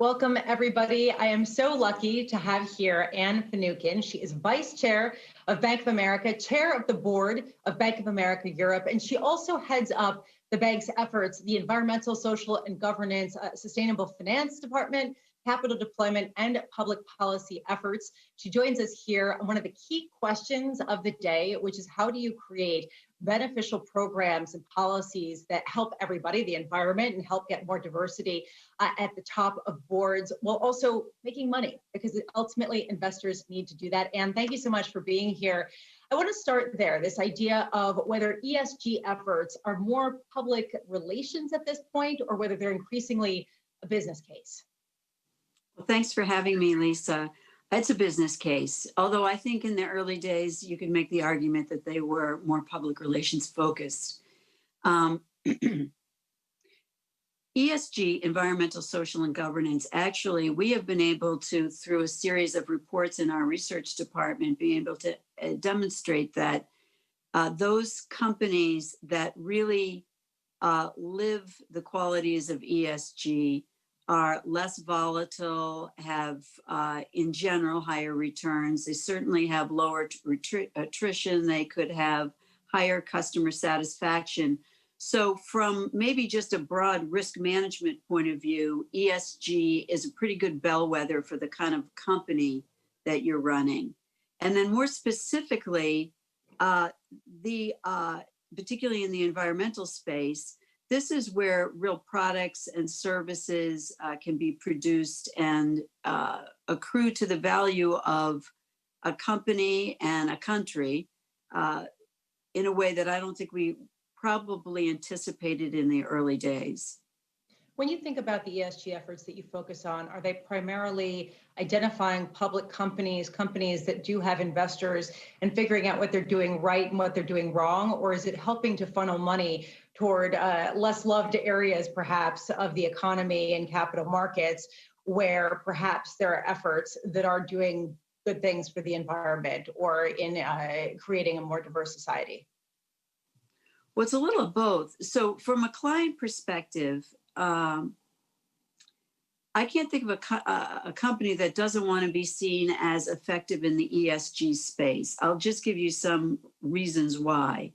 Welcome, everybody. I am so lucky to have here Anne Finucane. She is Vice Chair of Bank of America, Chair of the Board of Bank of America Europe, and she also heads up the bank's efforts, the Environmental, Social, and Governance, Sustainable Finance Department, Capital Deployment, and Public Policy efforts. She joins us here on one of the key questions of the day, which is how do you create beneficial programs and policies that help everybody, the environment, and help get more diversity at the top of boards, while also making money, because ultimately investors need to do that. And thank you so much for being here. I want to start there, this idea of whether ESG efforts are more public relations at this point, or whether they're increasingly a business case. Well, thanks for having me, Lisa. It's a business case, although I think in the early days, you could make the argument that they were more public relations focused. ESG, environmental, social, and governance, actually, we have been able to, through a series of reports in our research department, be able to demonstrate that those companies that really live the qualities of ESG are less volatile, have, in general, higher returns. They certainly have lower attrition. They could have higher customer satisfaction. So from maybe just a broad risk management point of view, ESG is a pretty good bellwether for the kind of company that you're running. And then more specifically, particularly in the environmental space, this is where real products and services can be produced and accrue to the value of a company and a country in a way that I don't think we probably anticipated in the early days. When you think about the ESG efforts that you focus on, are they primarily identifying public companies that do have investors, and figuring out what they're doing right and what they're doing wrong? Or is it helping to funnel money toward less loved areas, perhaps, of the economy and capital markets, where perhaps there are efforts that are doing good things for the environment or in creating a more diverse society? Well, it's a little of both. So from a client perspective, I can't think of a company that doesn't want to be seen as effective in the ESG space. I'll just give you some reasons why.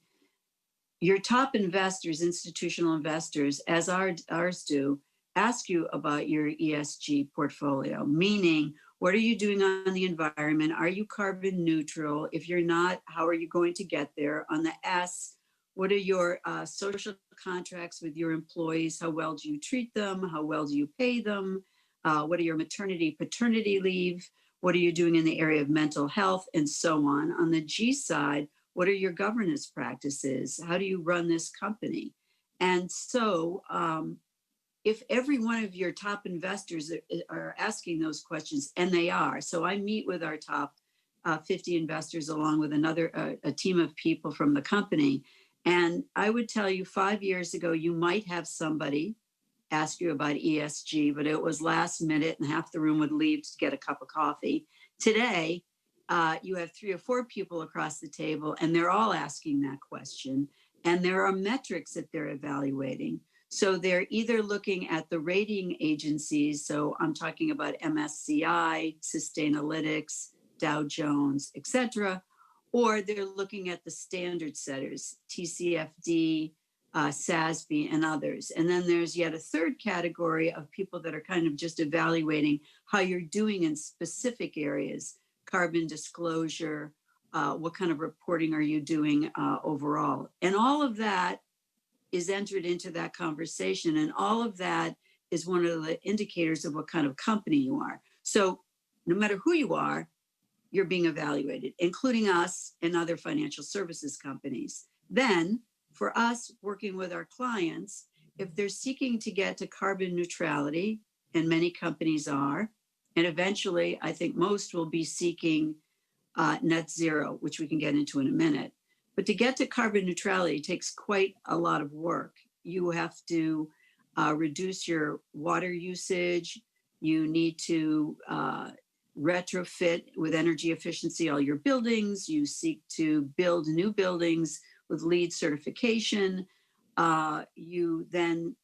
Your top investors, institutional investors, as ours do, ask you about your ESG portfolio, meaning, what are you doing on the environment? Are you carbon neutral? If you're not, how are you going to get there? On the S, what are your social contracts with your employees? How well do you treat them? How well do you pay them? What are your maternity, paternity leave? What are you doing in the area of mental health, and so on? On the G side, what are your governance practices? How do you run this company? And so if every one of your top investors are asking those questions, and they are, so I meet with our top 50 investors along with a team of people from the company. And I would tell you 5 years ago, you might have somebody ask you about ESG, but it was last minute and half the room would leave to get a cup of coffee. Today, you have 3 or 4 people across the table, and they're all asking that question. And there are metrics that they're evaluating. So they're either looking at the rating agencies, so I'm talking about MSCI, Sustainalytics, Dow Jones, et cetera, or they're looking at the standard setters, TCFD, SASB, and others. And then there's yet a third category of people that are kind of just evaluating how you're doing in specific areas, carbon disclosure, what kind of reporting are you doing overall? And all of that is entered into that conversation. And all of that is one of the indicators of what kind of company you are. So no matter who you are, you're being evaluated, including us and other financial services companies. Then for us working with our clients, if they're seeking to get to carbon neutrality, and many companies are, and eventually I think most will be seeking net zero, which we can get into in a minute. But to get to carbon neutrality takes quite a lot of work. You have to reduce your water usage. You need to retrofit with energy efficiency all your buildings. You seek to build new buildings with LEED certification. You then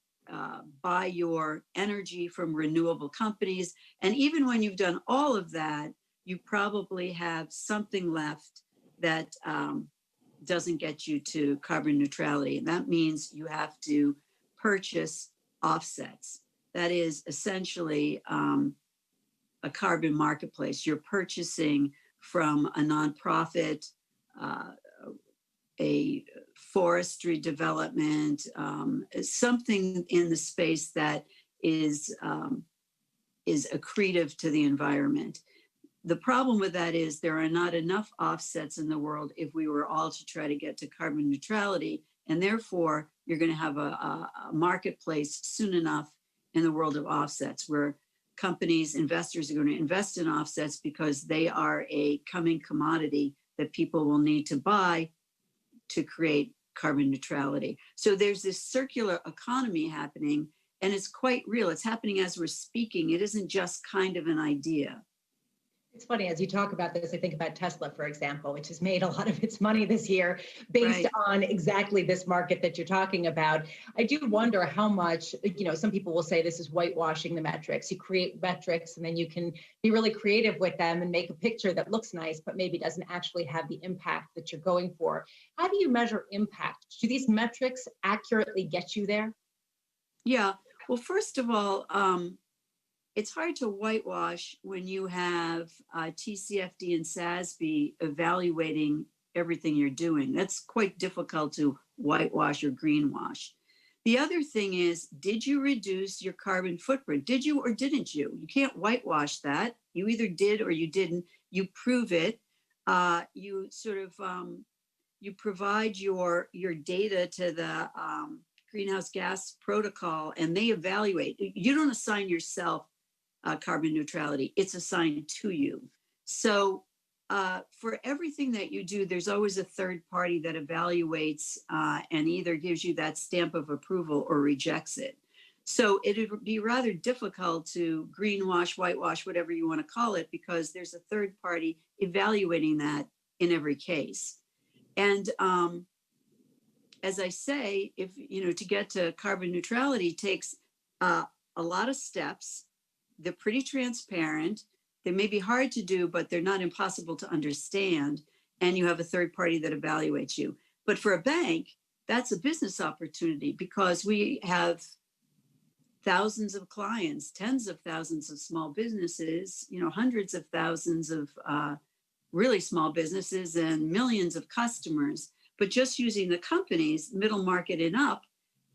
buy your energy from renewable companies. And even when you've done all of that, you probably have something left that doesn't get you to carbon neutrality. And that means you have to purchase offsets. That is essentially a carbon marketplace. You're purchasing from a nonprofit, a forestry development, something in the space that is accretive to the environment. The problem with that is there are not enough offsets in the world if we were all to try to get to carbon neutrality, and therefore you're going to have a marketplace soon enough in the world of offsets where companies, investors are going to invest in offsets because they are a coming commodity that people will need to buy to create carbon neutrality. So there's this circular economy happening, and it's quite real. It's happening as we're speaking. It isn't just kind of an idea. It's funny, as you talk about this, I think about Tesla, for example, which has made a lot of its money this year based on exactly this market that you're talking about. I do wonder how much, some people will say this is whitewashing the metrics. You create metrics and then you can be really creative with them and make a picture that looks nice, but maybe doesn't actually have the impact that you're going for. How do you measure impact? Do these metrics accurately get you there? Yeah, well, first of all, it's hard to whitewash when you have TCFD and SASB evaluating everything you're doing. That's quite difficult to whitewash or greenwash. The other thing is, did you reduce your carbon footprint? Did you or didn't you? You can't whitewash that. You either did or you didn't. You prove it. You sort of, you provide your data to the greenhouse gas protocol and they evaluate. You don't assign yourself carbon neutrality, it's assigned to you. So for everything that you do, there's always a third party that evaluates and either gives you that stamp of approval or rejects it. So it would be rather difficult to greenwash, whitewash, whatever you want to call it, because there's a third party evaluating that in every case. And as I say, if to get to carbon neutrality takes a lot of steps. They're pretty transparent. They may be hard to do, but they're not impossible to understand. And you have a third party that evaluates you. But for a bank, that's a business opportunity because we have thousands of clients, tens of thousands of small businesses, hundreds of thousands of really small businesses and millions of customers. But just using the companies, middle market and up,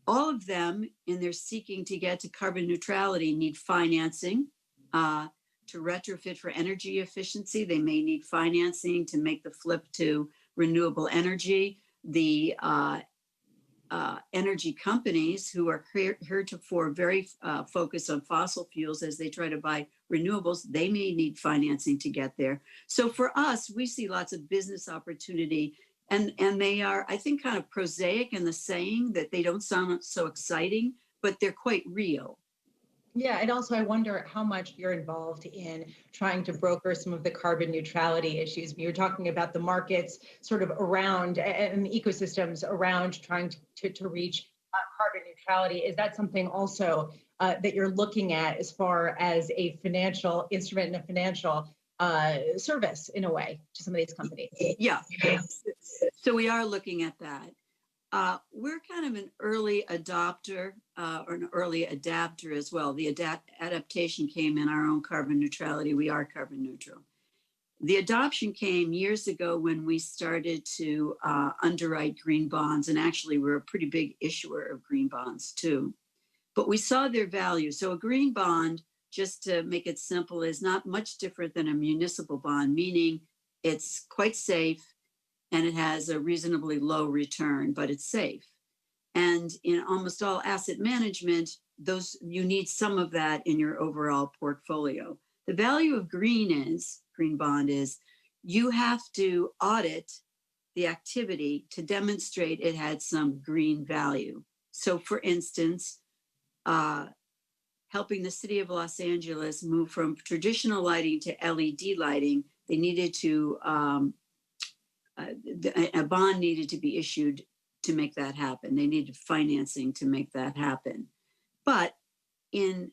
all of them, in their seeking to get to carbon neutrality, need financing to retrofit for energy efficiency. They may need financing to make the flip to renewable energy. The energy companies who are heretofore very focused on fossil fuels as they try to buy renewables, they may need financing to get there. So for us, we see lots of business opportunity. And they are, I think, kind of prosaic in the saying that they don't sound so exciting, but they're quite real. Yeah, and also I wonder how much you're involved in trying to broker some of the carbon neutrality issues. You're talking about the markets sort of around and the ecosystems around trying to reach carbon neutrality. Is that something also that you're looking at as far as a financial instrument and a financial service in a way to some of these companies? Yeah. So we are looking at that. We're kind of an early adopter or an early adapter as well. The adaptation came in our own carbon neutrality. We are carbon neutral. The adoption came years ago when we started to underwrite green bonds. And actually, we're a pretty big issuer of green bonds too. But we saw their value. So a green bond, just to make it simple, is not much different than a municipal bond, meaning it's quite safe and it has a reasonably low return, but it's safe. And in almost all asset management, you need some of that in your overall portfolio. The value of green bond is you have to audit the activity to demonstrate it had some green value. So for instance, helping the city of Los Angeles move from traditional lighting to LED lighting, they needed to, a bond needed to be issued to make that happen. They needed financing to make that happen. But in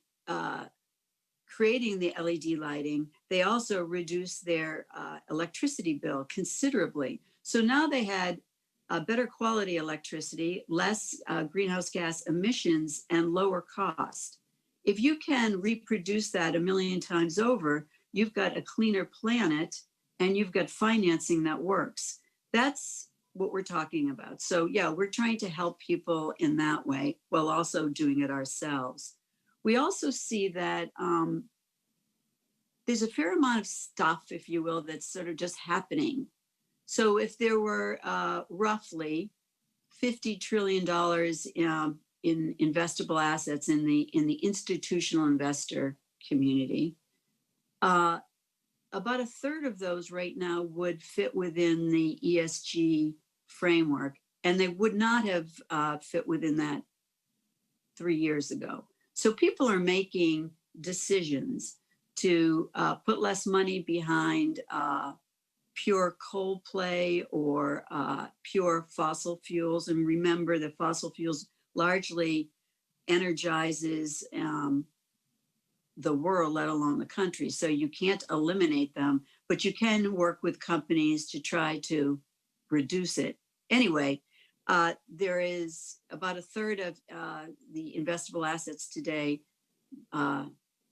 creating the LED lighting, they also reduced their electricity bill considerably. So now they had better quality electricity, less greenhouse gas emissions, and lower cost. If you can reproduce that a million times over, you've got a cleaner planet and you've got financing that works. That's what we're talking about. So yeah, we're trying to help people in that way while also doing it ourselves. We also see that there's a fair amount of stuff, if you will, that's sort of just happening. So if there were roughly $50 trillion in investable assets in the institutional investor community, about a third of those right now would fit within the ESG framework, and they would not have fit within that 3 years ago. So people are making decisions to put less money behind pure coal play or pure fossil fuels. And remember that fossil fuels largely energizes the world, let alone the country. So you can't eliminate them, but you can work with companies to try to reduce it. Anyway, there is about a third of the investable assets today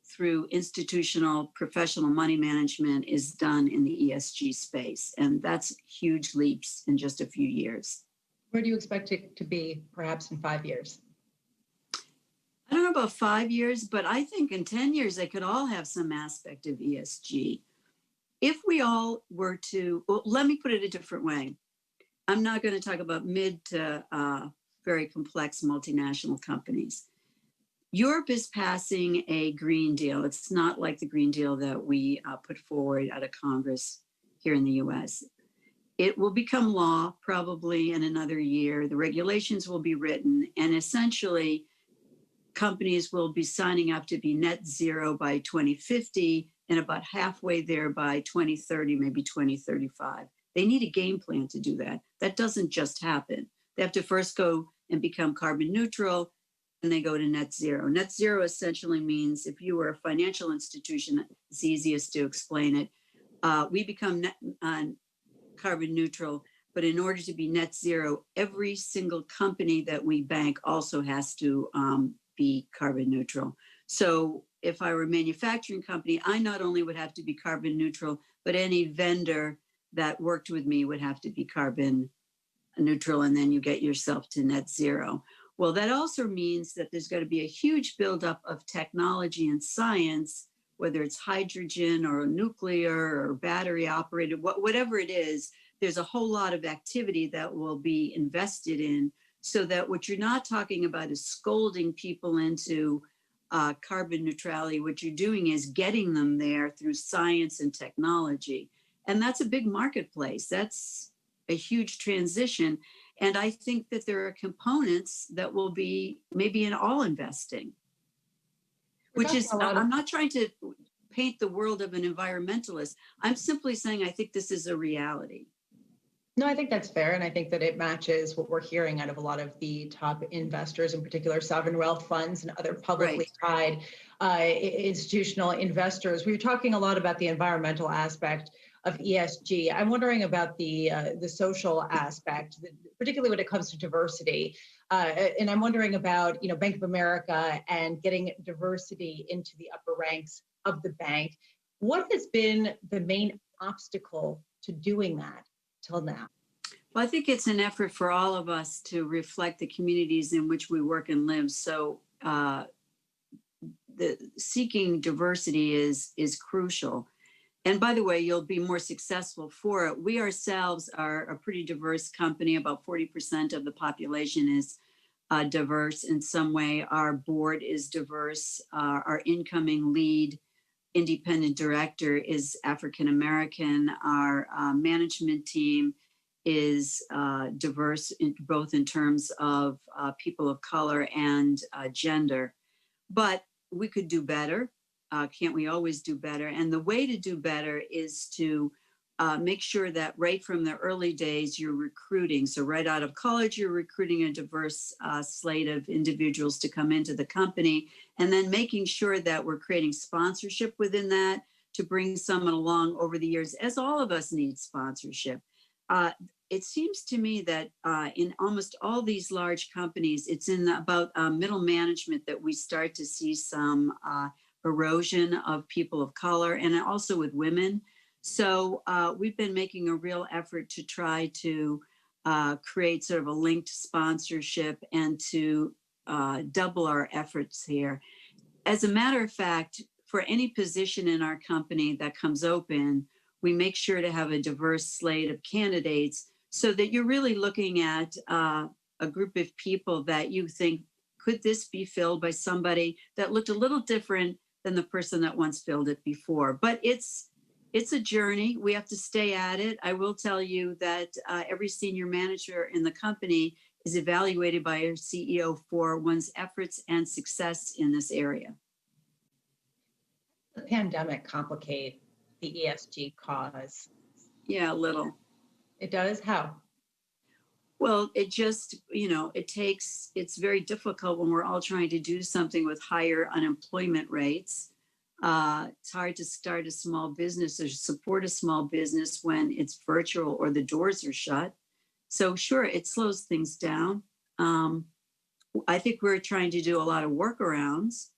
through institutional professional money management is done in the ESG space. And that's huge leaps in just a few years. Where do you expect it to be perhaps in 5 years? I don't know about 5 years, but I think in 10 years, they could all have some aspect of ESG. If we all were to, well, let me put it a different way. I'm not going to talk about mid to very complex multinational companies. Europe is passing a Green Deal. It's not like the Green Deal that we put forward out of Congress here in the US. It will become law probably in another year. The regulations will be written, and essentially companies will be signing up to be net zero by 2050 and about halfway there by 2030, maybe 2035. They need a game plan to do that. That doesn't just happen. They have to first go and become carbon neutral, and they go to net zero. Net zero essentially means if you were a financial institution, it's easiest to explain it. We become carbon neutral, but in order to be net zero, every single company that we bank also has to be carbon neutral. So if I were a manufacturing company, I not only would have to be carbon neutral, but any vendor that worked with me would have to be carbon neutral, and then you get yourself to net zero. Well, that also means that there's got to be a huge buildup of technology and science, whether it's hydrogen or nuclear or battery operated, whatever it is. There's a whole lot of activity that will be invested in, so that what you're not talking about is scolding people into carbon neutrality. What you're doing is getting them there through science and technology. And that's a big marketplace. That's a huge transition. And I think that there are components that will be maybe in all investing, which is, I'm not trying to paint the world of an environmentalist. I'm simply saying I think this is a reality. No, I think that's fair. And I think that it matches what we're hearing out of a lot of the top investors, in particular sovereign wealth funds and other publicly tied institutional investors. We were talking a lot about the environmental aspect of ESG. I'm wondering about the social aspect, particularly when it comes to diversity. And I'm wondering about, Bank of America and getting diversity into the upper ranks of the bank. What has been the main obstacle to doing that till now? Well, I think it's an effort for all of us to reflect the communities in which we work and live. So the seeking diversity is crucial. And by the way, you'll be more successful for it. We ourselves are a pretty diverse company. About 40% of the population is diverse in some way. Our board is diverse. Our incoming lead independent director is African American. Our management team is diverse both in terms of people of color and gender. But we could do better. Can't we always do better? And the way to do better is to make sure that right from the early days you're recruiting. So right out of college, you're recruiting a diverse slate of individuals to come into the company, and then making sure that we're creating sponsorship within that to bring someone along over the years, as all of us need sponsorship. It seems to me that in almost all these large companies, it's in about middle management that we start to see some erosion of people of color, and also with women. So we've been making a real effort to try to create sort of a linked sponsorship and to double our efforts here. As a matter of fact, for any position in our company that comes open, we make sure to have a diverse slate of candidates so that you're really looking at a group of people that you think, could this be filled by somebody that looked a little different than the person that once filled it before? But it's a journey. We have to stay at it. I will tell you that every senior manager in the company is evaluated by our CEO for one's efforts and success in this area. The pandemic complicate the ESG cause? Yeah, a little. It does? How? Well, it just, it's very difficult when we're all trying to do something with higher unemployment rates. It's hard to start a small business or support a small business when it's virtual or the doors are shut. So sure, it slows things down. I think we're trying to do a lot of workarounds.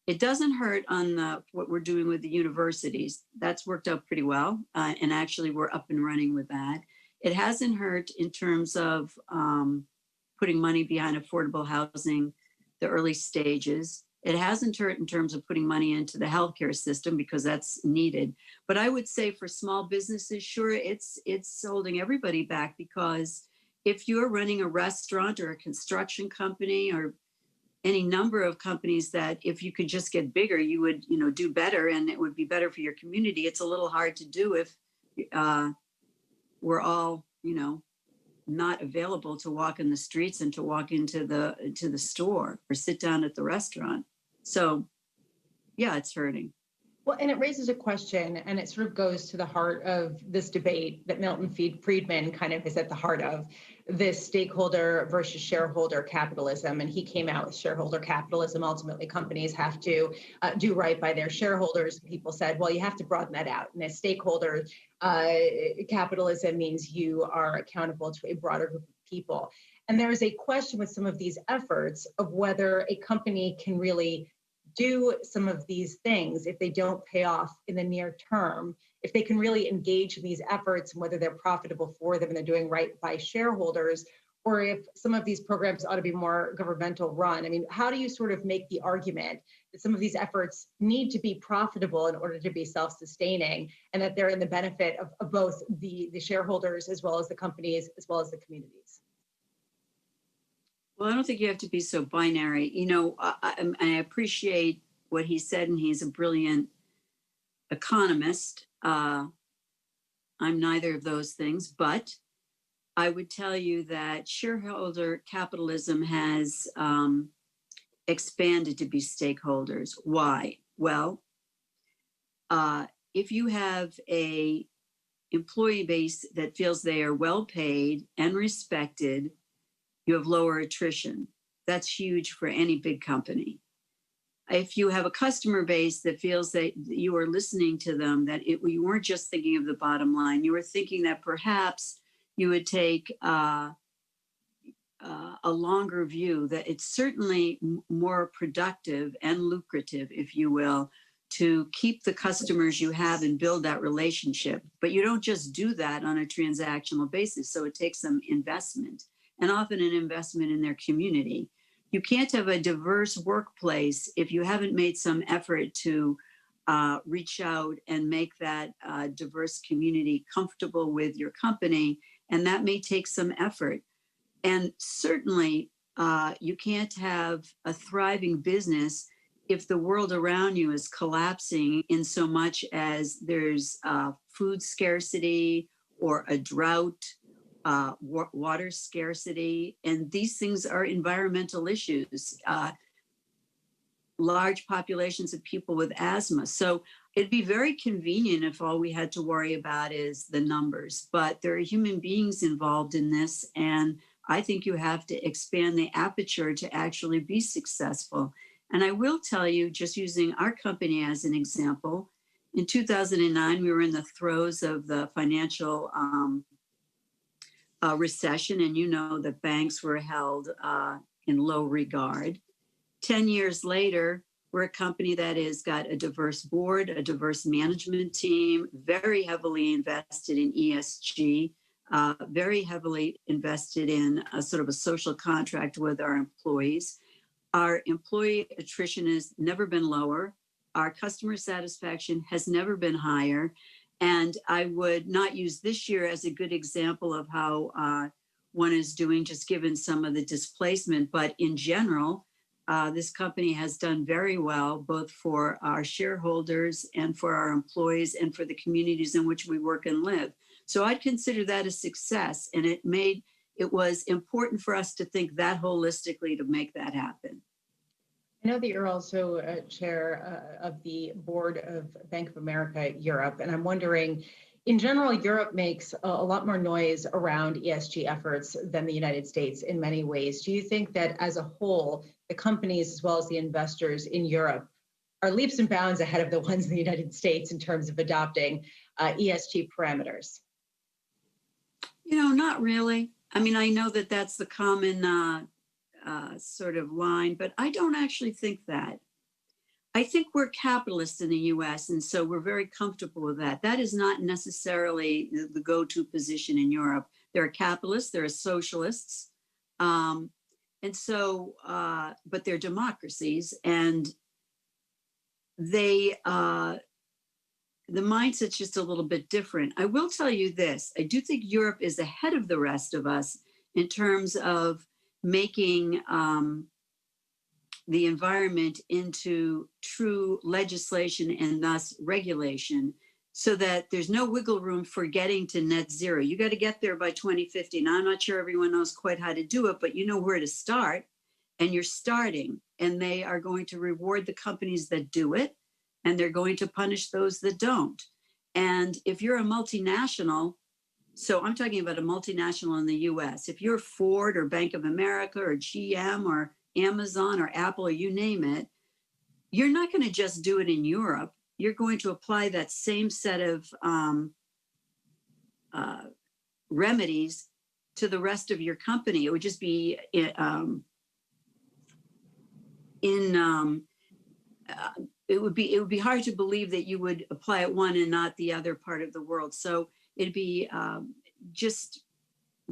It doesn't hurt on what we're doing with the universities. That's worked out pretty well. And actually we're up and running with that. It hasn't hurt in terms of putting money behind affordable housing, the early stages. It hasn't hurt in terms of putting money into the healthcare system because that's needed. But I would say for small businesses, sure, it's holding everybody back, because if you're running a restaurant or a construction company or any number of companies that if you could just get bigger, you would, do better and it would be better for your community. It's a little hard to do if we're all, not available to walk in the streets and to walk into the store or sit down at the restaurant. So yeah, it's hurting. Well, and it raises a question, and it sort of goes to the heart of this debate that Milton Friedman kind of is at the heart of, this stakeholder versus shareholder capitalism. And he came out with shareholder capitalism. Ultimately, companies have to do right by their shareholders. People said, well, you have to broaden that out. And as stakeholder capitalism means you are accountable to a broader group of people. And there is a question with some of these efforts of whether a company can really do some of these things if they don't pay off in the near term, if they can really engage in these efforts and whether they're profitable for them and they're doing right by shareholders, or if some of these programs ought to be more governmental run. I mean, how do you sort of make the argument that some of these efforts need to be profitable in order to be self-sustaining, and that they're in the benefit of both the shareholders as well as the companies, as well as the communities? Well, I don't think you have to be so binary. I appreciate what he said, and he's a brilliant economist. I'm neither of those things, but I would tell you that shareholder capitalism has expanded to be stakeholders. Why? Well, if you have a employee base that feels they are well paid and respected, you have lower attrition. That's huge for any big company. If you have a customer base that feels that you are listening to them, that you weren't just thinking of the bottom line, you were thinking that perhaps you would take a longer view, that it's certainly more productive and lucrative, if you will, to keep the customers you have and build that relationship. But you don't just do that on a transactional basis. So it takes some investment, and often an investment in their community. You can't have a diverse workplace if you haven't made some effort to reach out and make that diverse community comfortable with your company. And that may take some effort. And certainly you can't have a thriving business if the world around you is collapsing in so much as there's food scarcity or a drought, water scarcity, and these things are environmental issues, large populations of people with asthma. So It'd be very convenient if all we had to worry about is the numbers, but there are human beings involved in this. And I think you have to expand the aperture to actually be successful. And I will tell you, just using our company as an example, in 2009, we were in the throes of the financial recession, and you know that banks were held in low regard. 10 years later, we're a company that has got a diverse board, a diverse management team, very heavily invested in ESG, very heavily invested in a sort of a social contract with our employees. Our employee attrition has never been lower. Our customer satisfaction has never been higher. And I would not use this year as a good example of how one is doing, just given some of the displacement. But in general, this company has done very well, both for our shareholders and for our employees and for the communities in which we work and live. So I'd consider that a success. And it was important for us to think that holistically to make that happen. I know that you're also chair of the board of Bank of America Europe, and I'm wondering, in general, Europe makes a lot more noise around ESG efforts than the United States in many ways. Do you think that as a whole, the companies as well as the investors in Europe are leaps and bounds ahead of the ones in the United States in terms of adopting ESG parameters? Not really. I mean, I know that that's the common sort of line, but I don't actually think that. I think we're capitalists in the US, and so we're very comfortable with that. That is not necessarily the go-to position in Europe. There are capitalists, there are socialists, but they're democracies, and the mindset's just a little bit different. I will tell you this, I do think Europe is ahead of the rest of us in terms of making the environment into true legislation and thus regulation, so that there's no wiggle room for getting to net zero. You got to get there by 2050. Now, I'm not sure everyone knows quite how to do it, but you know where to start, and you're starting, and they are going to reward the companies that do it, and they're going to punish those that don't. And if you're a multinational, so I'm talking about a multinational in the US, if you're Ford or Bank of America or GM or Amazon or Apple or you name it, you're not going to just do it in Europe. You're going to apply that same set of remedies to the rest of your company. It would just be it would be hard to believe that you would apply it one and not the other part of the world. So it'd be just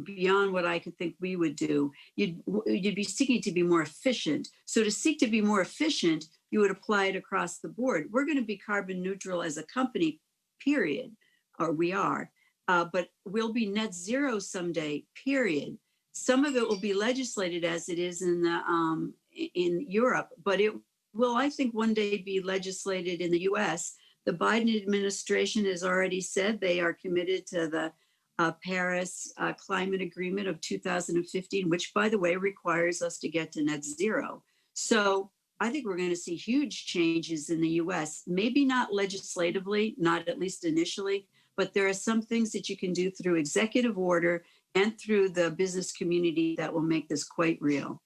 beyond what I could think we would do. You'd be seeking to be more efficient. So to seek to be more efficient, you would apply it across the board. We're going to be carbon neutral as a company, period, or we are, but we'll be net zero someday, period. Some of it will be legislated as it is in Europe, but it will, I think, one day be legislated in the US. The Biden administration has already said they are committed to the Paris Climate Agreement of 2015, which, by the way, requires us to get to net zero. So I think we're going to see huge changes in the US, maybe not legislatively, not at least initially, but there are some things that you can do through executive order and through the business community that will make this quite real.